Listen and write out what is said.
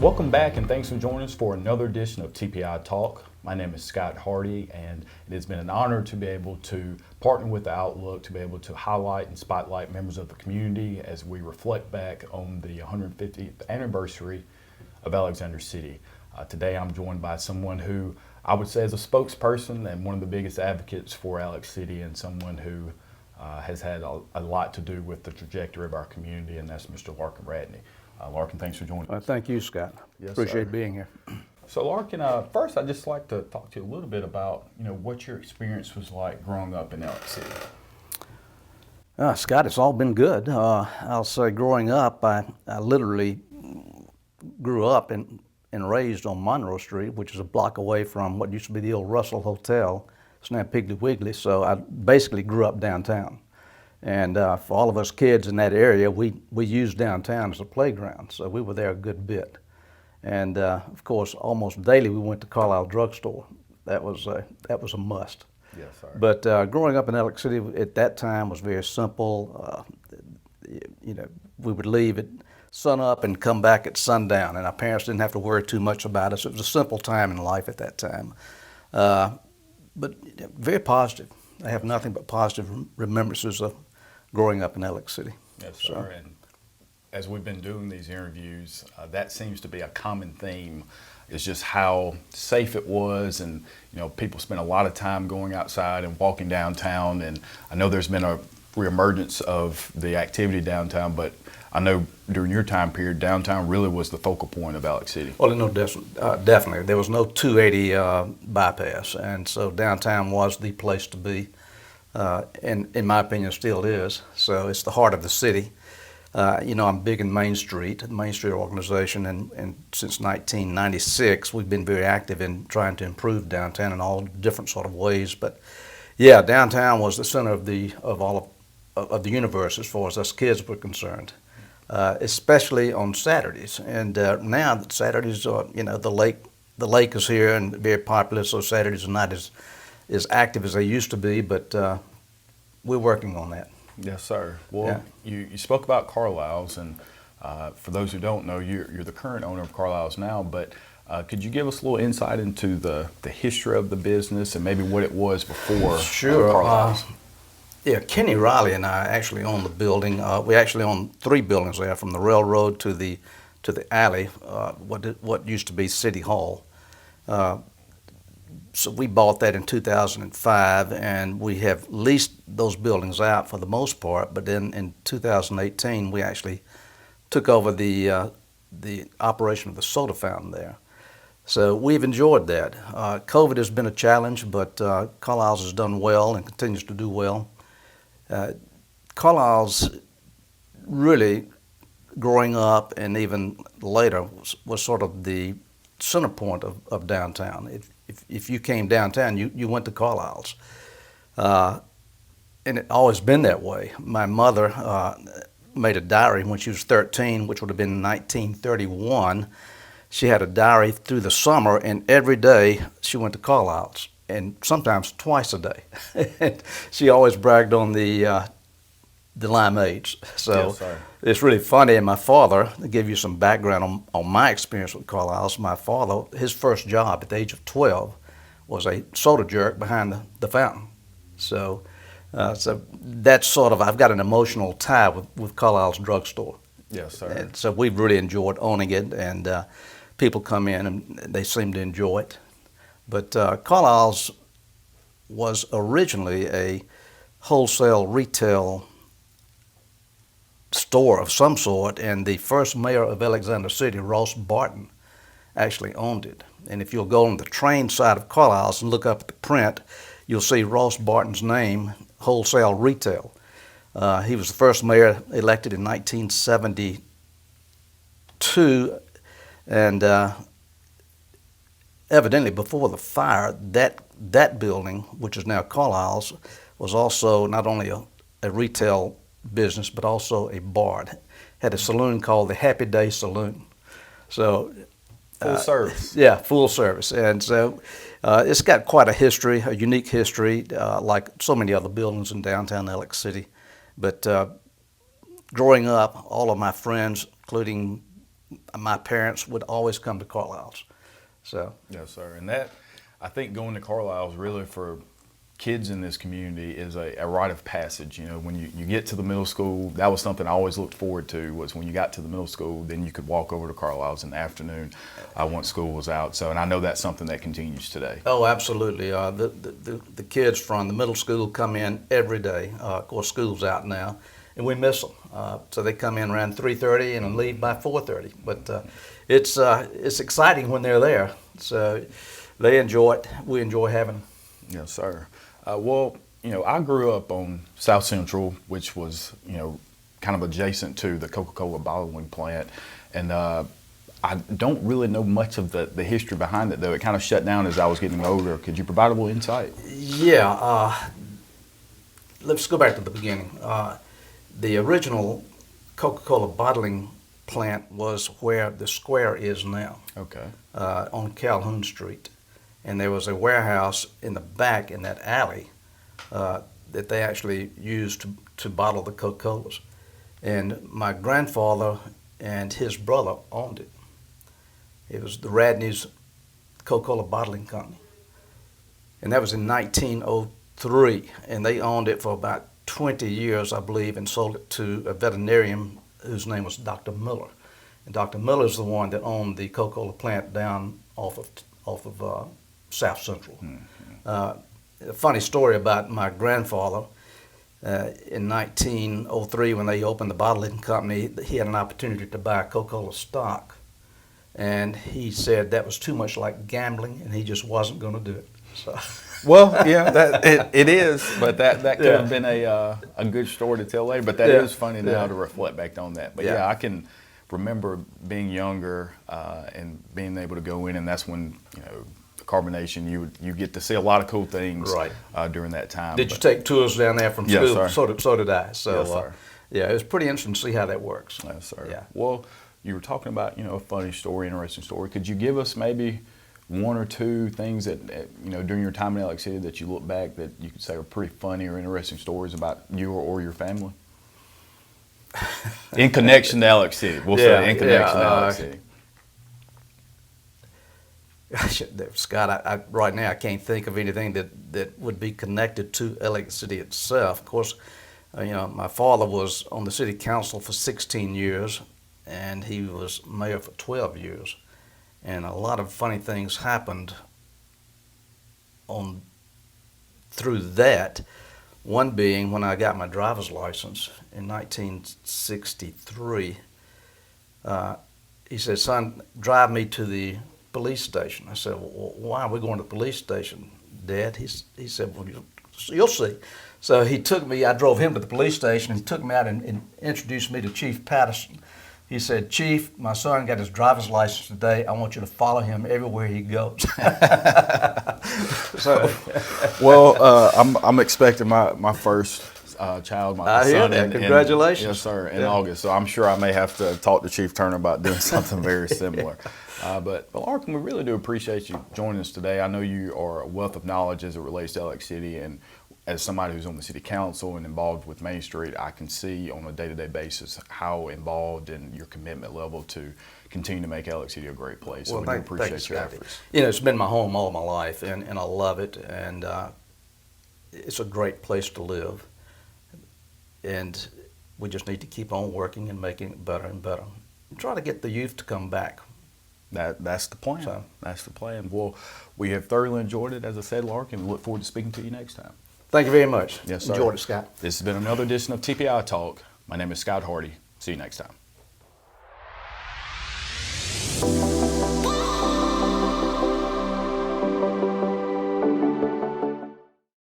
Welcome back, and thanks for joining us for another edition of TPI Talk. My name is Scott Hardy, and it has been an honor to be able to partner with the Outlook to be able to highlight and spotlight members of the community as we reflect back on the 150th anniversary of Alexander City. Today I'm joined by someone who I would say is a spokesperson and one of the biggest advocates for Alex City, and someone who has had a lot to do with the trajectory of our community, and that's Mr. Larkin Radney. Larkin, thanks for joining us. Thank you, Scott. Yes, Appreciate sir. being here. So Larkin, first I'd just like to talk to you a little bit about, what your experience was like growing up in Elk City. Scott, it's all been good. I'll say growing up, I literally grew up and raised on Monroe Street, which is a block away from what used to be the old Russell Hotel. It's now Piggly Wiggly, so I basically grew up downtown. And for all of us kids in that area, we used downtown as a playground, so we were there a good bit. And of course, almost daily we went to Carlisle Drugstore. That was a must. Yes, sir. But growing up in Elk City at that time was very simple. We would leave at sun up and come back at sundown, and our parents didn't have to worry too much about us. It was a simple time in life at that time, but very positive. I have nothing but positive remembrances of growing up in Elk City. Yes, sir. And as we've been doing these interviews, that seems to be a common theme, is just how safe it was. And, people spend a lot of time going outside and walking downtown. And I know there's been a reemergence of the activity downtown, but I know during your time period, downtown really was the focal point of Alex City. Well, no, definitely. There was no 280 bypass, and so downtown was the place to be. And in my opinion, still is. So it's the heart of the city. I'm big in Main Street, the Main Street organization, and since 1996, we've been very active in trying to improve downtown in all different sort of ways. But yeah, downtown was the center of the universe as far as us kids were concerned, especially on Saturdays. And now that Saturdays are, the lake is here and very popular, so Saturdays are not as active as they used to be, but we're working on that. Yes, sir. Well, yeah. You spoke about Carlisle's, and for those who don't know, you're the current owner of Carlisle's now, but could you give us a little insight into the history of the business and maybe what it was before Carlisle's? Kenny Riley and I actually own the building. We actually own 3 buildings there, from the railroad to the alley, what used to be City Hall. So we bought that in 2005, and we have leased those buildings out for the most part. But then in 2018, we actually took over the operation of the soda fountain there. So we've enjoyed that. COVID has been a challenge, but Carlisle's has done well and continues to do well. Carlisle's really, growing up and even later, was sort of the center point of downtown. If you came downtown, you went to Carlisle's. And it's always been that way. My mother made a diary when she was 13, which would have been 1931. She had a diary through the summer, and every day she went to Carlisle's, and sometimes twice a day. And she always bragged on the limeades. So yes, sir. It's really funny. And my father, to give you some background on my experience with Carlisle's, my father, his first job at the age of 12 was a soda jerk behind the fountain. So that's sort of, I've got an emotional tie with Carlisle's drugstore. Yes, sir. And so we've really enjoyed owning it, and people come in and they seem to enjoy it. But Carlisle's was originally a wholesale retail store of some sort, and the first mayor of Alexander City, Ross Barton, actually owned it. And if you'll go on the train side of Carlisle's and look up at the print, you'll see Ross Barton's name, wholesale retail. He was the first mayor elected in 1972, and evidently before the fire, that building, which is now Carlisle's, was also not only a retail business, but also a bar. It had a saloon called the Happy Day Saloon. So full service. Yeah, full service. And so it's got quite a history, a unique history, like so many other buildings in downtown Elk City. But growing up, all of my friends, including my parents would always come to Carlisle's. So Yes, sir. And that, I think going to Carlisle is really for kids in this community is a rite of passage. You know, when you get to the middle school, that was something I always looked forward to, was when you got to the middle school, then you could walk over to Carlisle's in the afternoon once school was out. So, and I know that's something that continues today. oh, absolutely. The kids from the middle school come in every day. Of course, school's out now, and we miss them. So they come in around 3:30 and leave by 4:30. But it's exciting when they're there. So they enjoy it. We enjoy having them. Yes, sir. Well, you know, I grew up on South Central, which was, you know, kind of adjacent to the Coca-Cola bottling plant. And I don't really know much of the history behind it, though. It kind of shut down as I was getting older. Could you provide a little insight? Yeah. Let's go back to the beginning. The original Coca-Cola bottling plant was where the square is now, Okay. on Calhoun Street. And there was a warehouse in the back in that alley that they actually used to bottle the Coca-Colas. And my grandfather and his brother owned it. It was the Radneys Coca-Cola Bottling Company. And that was in 1903. And they owned it for about 20 years, I believe, and sold it to a veterinarian whose name was Dr. Miller. And Dr. Miller's the one that owned the Coca-Cola plant down off of South Central. A funny story about my grandfather. In 1903, when they opened the bottling company, he had an opportunity to buy Coca-Cola stock. And he said that was too much like gambling, and he just wasn't going to do it. So. Well, yeah, it is, but that could have been a good story to tell later. But that is funny now to reflect back on that. But yeah, I can remember being younger and being able to go in, and that's when, you know, carbonation, you get to see a lot of cool things during that time. Did you take tours down there from Yes, school? sir. So did I. So Yes, sir. yeah, it was pretty interesting to see how that works. Yes, sir. Yeah. Well, you were talking about, you know, a funny story, interesting story. Could you give us maybe one or two things that, you know, during your time in Elk City that you look back that you could say are pretty funny or interesting stories about you or your family? In connection to Elk City. We'll say in connection to Elk City. Scott, right now I can't think of anything that would be connected to Elk City itself. Of course, you know, my father was on the city council for 16 years, and he was mayor for 12 years. And a lot of funny things happened through that. One being when I got my driver's license in 1963, he said, "Son, drive me to the police station." I said, "Well, why are we going to the police station, Dad?" He said, "Well, you'll see." So he took me, I drove him to the police station, and he took me out and introduced me to Chief Patterson. He said, "Chief, my son got his driver's license today. I want you to follow him everywhere he goes." So, well, I'm expecting my first child, my son. Hear that. Congratulations. Yes, sir, in August. So I'm sure I may have to talk to Chief Turner about doing something very similar. But Larkin, we really do appreciate you joining us today. I know you are a wealth of knowledge as it relates to Elk City, and as somebody who's on the city council and involved with Main Street, I can see on a day-to-day basis how involved and your commitment level to continue to make Elk City a great place. So we do appreciate your efforts. You know, it's been my home all my life, and I love it, and it's a great place to live. And we just need to keep on working and making it better and better. And try to get the youth to come back. That's the plan. So, that's the plan. Well, we have thoroughly enjoyed it, as I said, Larkin. We look forward to speaking to you next time. Thank you very much. Yes, sir. Enjoyed it, Scott. This has been another edition of TPI Talk. My name is Scott Hardy. See you next time.